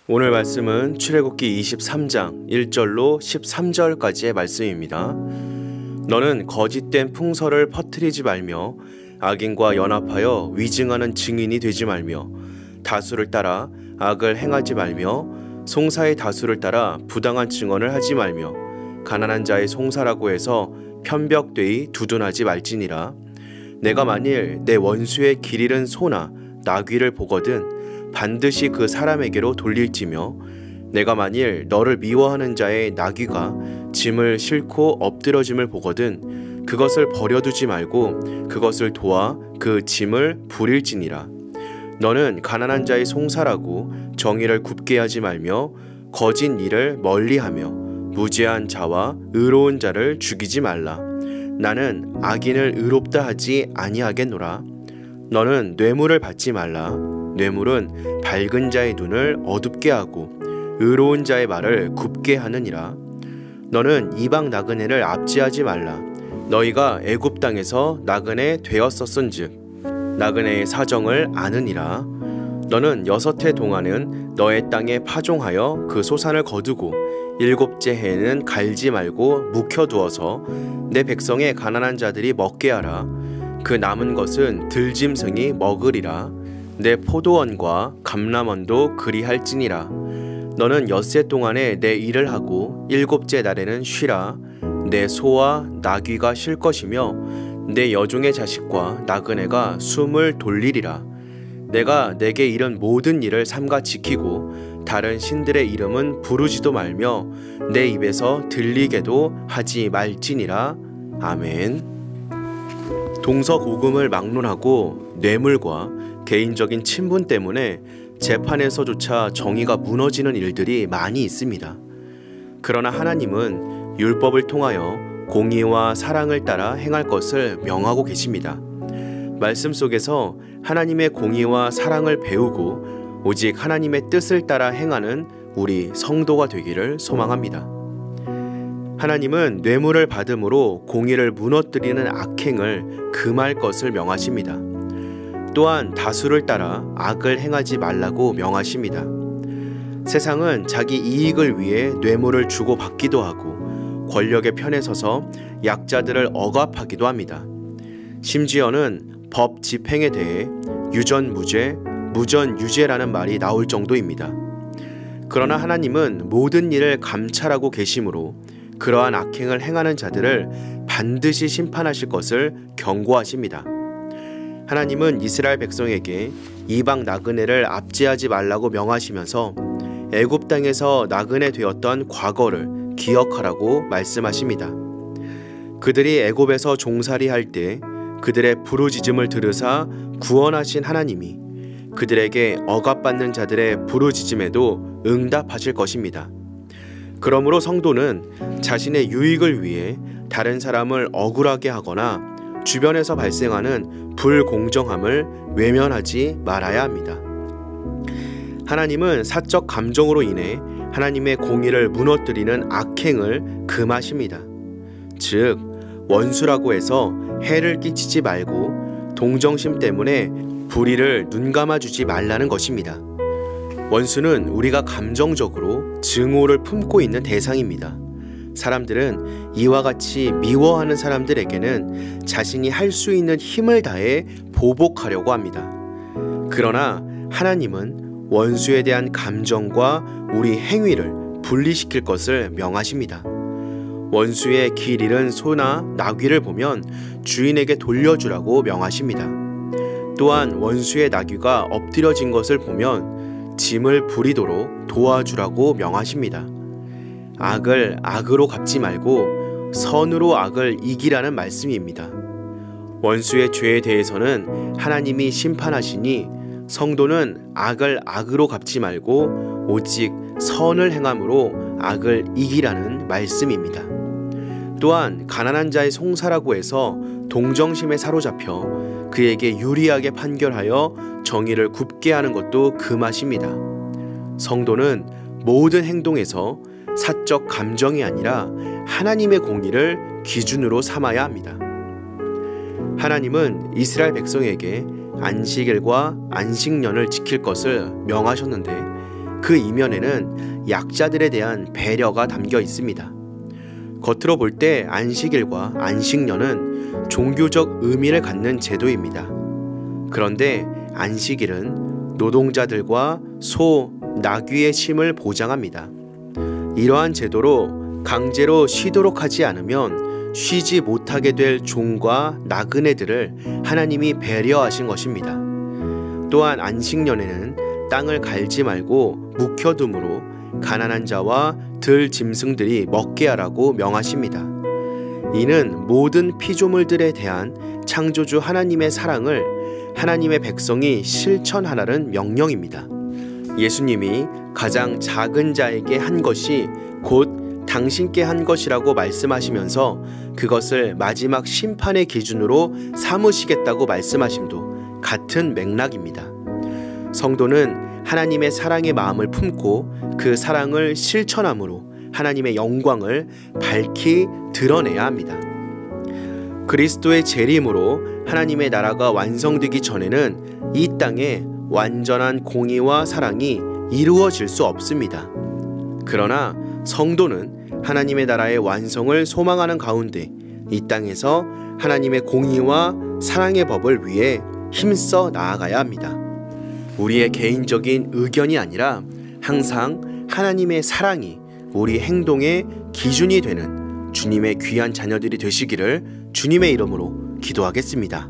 오늘 말씀은 출애굽기 23장 1절로 13절까지의 말씀입니다. 너는 거짓된 풍설을 퍼뜨리지 말며 악인과 연합하여 위증하는 증인이 되지 말며 다수를 따라 악을 행하지 말며 송사의 다수를 따라 부당한 증언을 하지 말며 가난한 자의 송사라고 해서 편벽되이 두둔하지 말지니라. 내가 만일 내 원수의 길 잃은 소나 나귀를 보거든 반드시 그 사람에게로 돌릴지며 내가 만일 너를 미워하는 자의 나귀가 짐을 싣고 엎드러짐을 보거든 그것을 버려두지 말고 그것을 도와 그 짐을 부릴지니라. 너는 가난한 자의 송사라고 정의를 굽게 하지 말며 거짓 일을 멀리하며 무죄한 자와 의로운 자를 죽이지 말라. 나는 악인을 의롭다 하지 아니하겠노라. 너는 뇌물을 받지 말라. 뇌물은 밝은 자의 눈을 어둡게 하고 의로운 자의 말을 굽게 하느니라. 너는 이방 나그네를 압제하지 말라. 너희가 애굽 땅에서 나그네 되었었은즉 나그네의 사정을 아느니라. 너는 6해 동안은 너의 땅에 파종하여 그 소산을 거두고 7째 해에는 갈지 말고 묵혀두어서 내 백성의 가난한 자들이 먹게 하라. 그 남은 것은 들짐승이 먹으리라. 내 포도원과 감람원도 그리할지니라. 너는 6해 동안에 내 일을 하고 7째 날에는 쉬라. 내 소와 나귀가 쉴 것이며 내 여종의 자식과 나그네가 숨을 돌리리라. 내가 내게 이른 모든 일을 삼가 지키고 다른 신들의 이름은 부르지도 말며 내 입에서 들리게도 하지 말지니라. 아멘. 동서고금을 막론하고 뇌물과 개인적인 친분 때문에 재판에서조차 정의가 무너지는 일들이 많이 있습니다. 그러나 하나님은 율법을 통하여 공의와 사랑을 따라 행할 것을 명하고 계십니다. 말씀 속에서 하나님의 공의와 사랑을 배우고 오직 하나님의 뜻을 따라 행하는 우리 성도가 되기를 소망합니다. 하나님은 뇌물을 받음으로 공의를 무너뜨리는 악행을 금할 것을 명하십니다. 또한 다수를 따라 악을 행하지 말라고 명하십니다. 세상은 자기 이익을 위해 뇌물을 주고받기도 하고 권력의 편에 서서 약자들을 억압하기도 합니다. 심지어는 법 집행에 대해 유전무죄, 무전유죄라는 말이 나올 정도입니다. 그러나 하나님은 모든 일을 감찰하고 계심으로 그러한 악행을 행하는 자들을 반드시 심판하실 것을 경고하십니다. 하나님은 이스라엘 백성에게 이방 나그네를 압제하지 말라고 명하시면서 애굽 땅에서 나그네 되었던 과거를 기억하라고 말씀하십니다. 그들이 애굽에서 종살이할 때 그들의 부르짖음을 들으사 구원하신 하나님이 그들에게 억압받는 자들의 부르짖음에도 응답하실 것입니다. 그러므로 성도는 자신의 유익을 위해 다른 사람을 억울하게 하거나 주변에서 발생하는 불공정함을 외면하지 말아야 합니다. 하나님은 사적 감정으로 인해 하나님의 공의를 무너뜨리는 악행을 금하십니다. 즉, 원수라고 해서 해를 끼치지 말고 동정심 때문에 불의를 눈감아주지 말라는 것입니다. 원수는 우리가 감정적으로 증오를 품고 있는 대상입니다. 사람들은 이와 같이 미워하는 사람들에게는 자신이 할 수 있는 힘을 다해 보복하려고 합니다. 그러나 하나님은 원수에 대한 감정과 우리 행위를 분리시킬 것을 명하십니다. 원수의 길 잃은 소나 나귀를 보면 주인에게 돌려주라고 명하십니다. 또한 원수의 나귀가 엎드려진 것을 보면 짐을 부리도록 도와주라고 명하십니다. 악을 악으로 갚지 말고 선으로 악을 이기라는 말씀입니다. 원수의 죄에 대해서는 하나님이 심판하시니 성도는 악을 악으로 갚지 말고 오직 선을 행함으로 악을 이기라는 말씀입니다. 또한 가난한 자의 송사라고 해서 동정심에 사로잡혀 그에게 유리하게 판결하여 정의를 굽게 하는 것도 금하십니다. 성도는 모든 행동에서 사적 감정이 아니라 하나님의 공의를 기준으로 삼아야 합니다. 하나님은 이스라엘 백성에게 안식일과 안식년을 지킬 것을 명하셨는데 그 이면에는 약자들에 대한 배려가 담겨 있습니다. 겉으로 볼 때 안식일과 안식년은 종교적 의미를 갖는 제도입니다. 그런데 안식일은 노동자들과 소, 나귀의 쉼을 보장합니다. 이러한 제도로 강제로 쉬도록 하지 않으면 쉬지 못하게 될 종과 나그네들을 하나님이 배려하신 것입니다. 또한 안식년에는 땅을 갈지 말고 묵혀둠으로 가난한 자와 들 짐승들이 먹게 하라고 명하십니다. 이는 모든 피조물들에 대한 창조주 하나님의 사랑을 하나님의 백성이 실천하라는 명령입니다. 예수님이 가장 작은 자에게 한 것이 곧 당신께 한 것이라고 말씀하시면서 그것을 마지막 심판의 기준으로 삼으시겠다고 말씀하심도 같은 맥락입니다. 성도는 하나님의 사랑의 마음을 품고 그 사랑을 실천함으로 하나님의 영광을 밝히 드러내야 합니다. 그리스도의 재림으로 하나님의 나라가 완성되기 전에는 이 땅에 완전한 공의와 사랑이 이루어질 수 없습니다. 그러나 성도는 하나님의 나라의 완성을 소망하는 가운데 이 땅에서 하나님의 공의와 사랑의 법을 위해 힘써 나아가야 합니다. 우리의 개인적인 의견이 아니라 항상 하나님의 사랑이 우리 행동의 기준이 되는 주님의 귀한 자녀들이 되시기를 주님의 이름으로 기도하겠습니다.